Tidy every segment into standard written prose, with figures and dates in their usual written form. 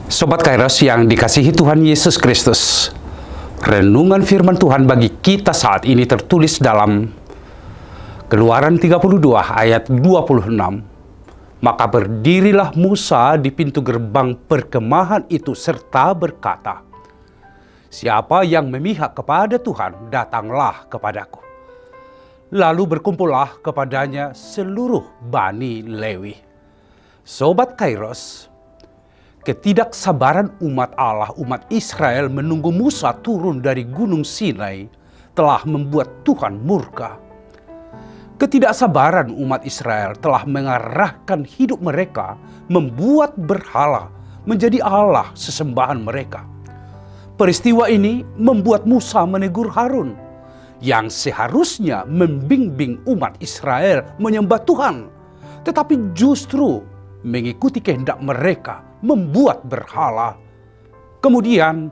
Sobat Kairos yang dikasihi Tuhan Yesus Kristus, renungan firman Tuhan bagi kita saat ini tertulis dalam Keluaran 32 ayat 26. Maka berdirilah Musa di pintu gerbang perkemahan itu serta berkata, "Siapa yang memihak kepada Tuhan, datanglah kepadaku." Lalu berkumpullah kepadanya seluruh Bani Lewi. Sobat Kairos, ketidaksabaran umat Allah, umat Israel menunggu Musa turun dari Gunung Sinai telah membuat Tuhan murka. Ketidaksabaran umat Israel telah mengarahkan hidup mereka membuat berhala menjadi Allah sesembahan mereka. Peristiwa ini membuat Musa menegur Harun yang seharusnya membimbing umat Israel menyembah Tuhan, tetapi justru mengikuti kehendak mereka membuat berhala. Kemudian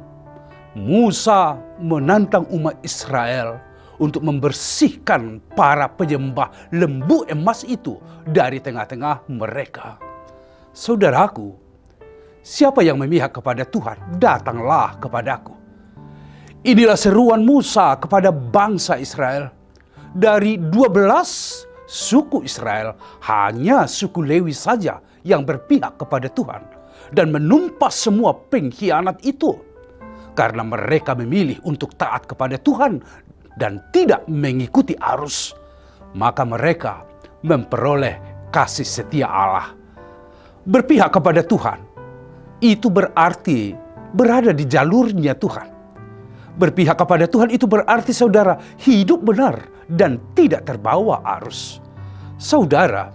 Musa menantang umat Israel untuk membersihkan para penyembah lembu emas itu dari tengah-tengah mereka. Saudaraku, siapa yang memihak kepada Tuhan, datanglah kepadaku. Inilah seruan Musa kepada bangsa Israel. Dari 12 suku Israel, hanya suku Lewi saja yang berpihak kepada Tuhan dan menumpas semua pengkhianat itu, karena mereka memilih untuk taat kepada Tuhan dan tidak mengikuti arus. Maka mereka memperoleh kasih setia Allah. Berpihak kepada Tuhan itu berarti berada di jalurnya Tuhan. Berpihak kepada Tuhan itu berarti saudara hidup benar dan tidak terbawa arus. Saudara,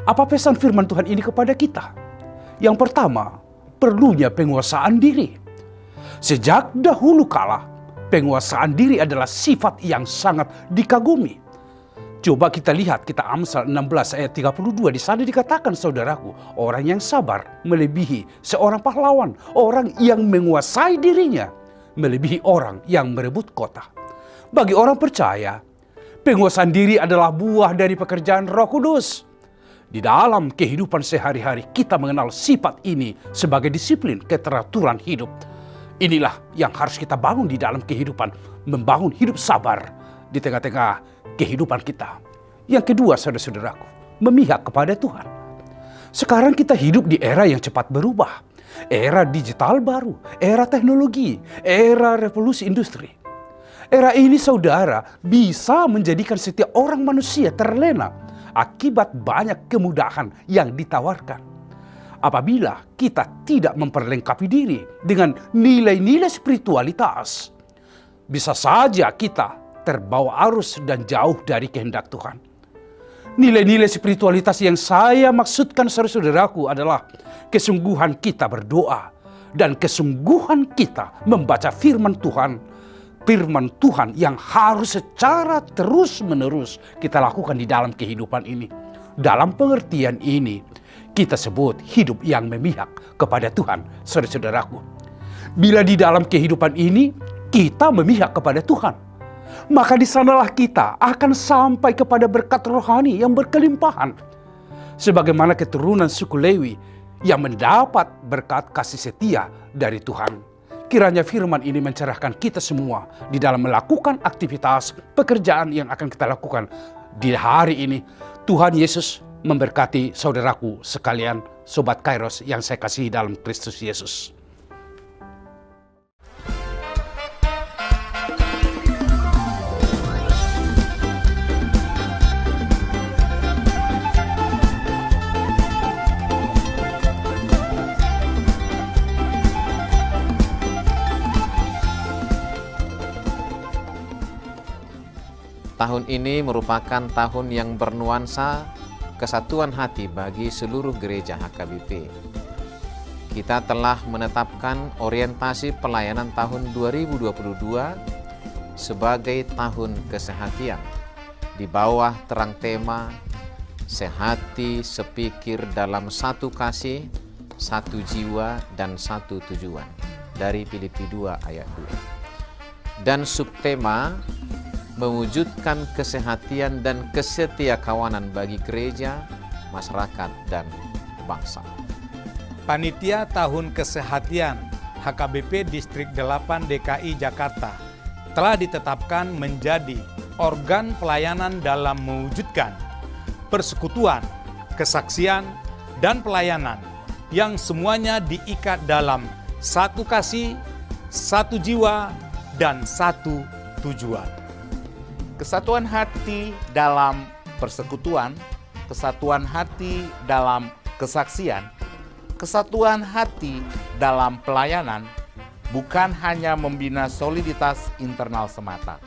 apa pesan firman Tuhan ini kepada kita? Yang pertama, perlunya penguasaan diri. Sejak dahulu kala, penguasaan diri adalah sifat yang sangat dikagumi. Coba kita lihat, kita Amsal 16 ayat 32, di sana dikatakan saudaraku, orang yang sabar melebihi seorang pahlawan, orang yang menguasai dirinya melebihi orang yang merebut kota. Bagi orang percaya, penguasaan diri adalah buah dari pekerjaan Roh Kudus. Di dalam kehidupan sehari-hari kita mengenal sifat ini sebagai disiplin keteraturan hidup. Inilah yang harus kita bangun di dalam kehidupan, membangun hidup sabar di tengah-tengah kehidupan kita. Yang kedua, saudara-saudaraku, memihak kepada Tuhan. Sekarang kita hidup di era yang cepat berubah. Era digital baru, era teknologi, era revolusi industri. Era ini saudara bisa menjadikan setiap orang manusia terlena akibat banyak kemudahan yang ditawarkan. Apabila kita tidak memperlengkapi diri dengan nilai-nilai spiritualitas, bisa saja kita terbawa arus dan jauh dari kehendak Tuhan. Nilai-nilai spiritualitas yang saya maksudkan saudara-saudaraku adalah kesungguhan kita berdoa dan kesungguhan kita membaca firman Tuhan. Firman Tuhan yang harus secara terus-menerus kita lakukan di dalam kehidupan ini. Dalam pengertian ini, kita sebut hidup yang memihak kepada Tuhan, saudara-saudaraku. Bila di dalam kehidupan ini, kita memihak kepada Tuhan, maka di sanalah kita akan sampai kepada berkat rohani yang berkelimpahan. Sebagaimana keturunan suku Lewi yang mendapat berkat kasih setia dari Tuhan. Kiranya firman ini mencerahkan kita semua di dalam melakukan aktivitas pekerjaan yang akan kita lakukan di hari ini. Tuhan Yesus memberkati saudaraku sekalian, Sobat Kairos yang saya kasihi dalam Kristus Yesus. Tahun ini merupakan tahun yang bernuansa kesatuan hati bagi seluruh gereja HKBP. Kita telah menetapkan orientasi pelayanan tahun 2022 sebagai tahun kesehatian di bawah terang tema sehati sepikir dalam satu kasih, satu jiwa dan satu tujuan dari Filipi 2 ayat 2. Dan subtema mewujudkan kesehatian dan kesetiakawanan bagi gereja, masyarakat, dan bangsa. Panitia Tahun Kesehatan HKBP Distrik 8 DKI Jakarta telah ditetapkan menjadi organ pelayanan dalam mewujudkan persekutuan, kesaksian, dan pelayanan yang semuanya diikat dalam satu kasih, satu jiwa, dan satu tujuan. Kesatuan hati dalam persekutuan, kesatuan hati dalam kesaksian, kesatuan hati dalam pelayanan bukan hanya membina soliditas internal semata,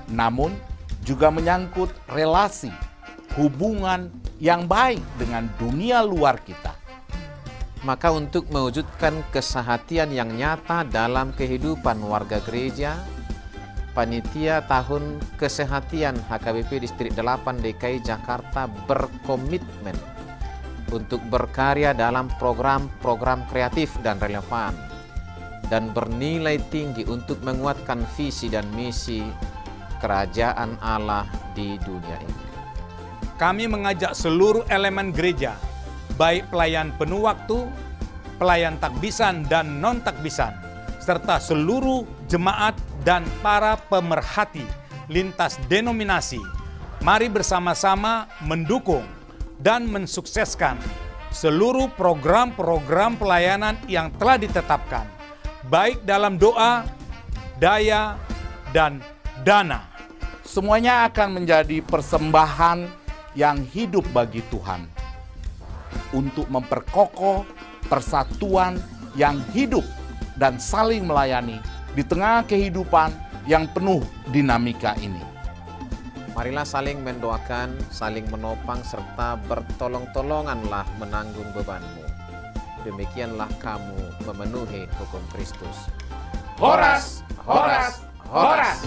namun juga menyangkut relasi, hubungan yang baik dengan dunia luar kita. Maka untuk mewujudkan kesehatian yang nyata dalam kehidupan warga gereja, Panitia Tahun Kesehatan HKBP Distrik 8 DKI Jakarta berkomitmen untuk berkarya dalam program-program kreatif dan relevan dan bernilai tinggi untuk menguatkan visi dan misi kerajaan Allah di dunia ini. Kami mengajak seluruh elemen gereja, baik pelayan penuh waktu, pelayan takbisan dan non-takbisan, serta seluruh jemaat dan para pemerhati lintas denominasi. Mari bersama-sama mendukung dan mensukseskan seluruh program-program pelayanan yang telah ditetapkan, baik dalam doa, daya, dan dana. Semuanya akan menjadi persembahan yang hidup bagi Tuhan untuk memperkokoh persatuan yang hidup dan saling melayani di tengah kehidupan yang penuh dinamika ini. Marilah saling mendoakan, saling menopang, serta bertolong-tolonganlah menanggung bebanmu. Demikianlah kamu memenuhi hukum Kristus. Horas, horas, horas!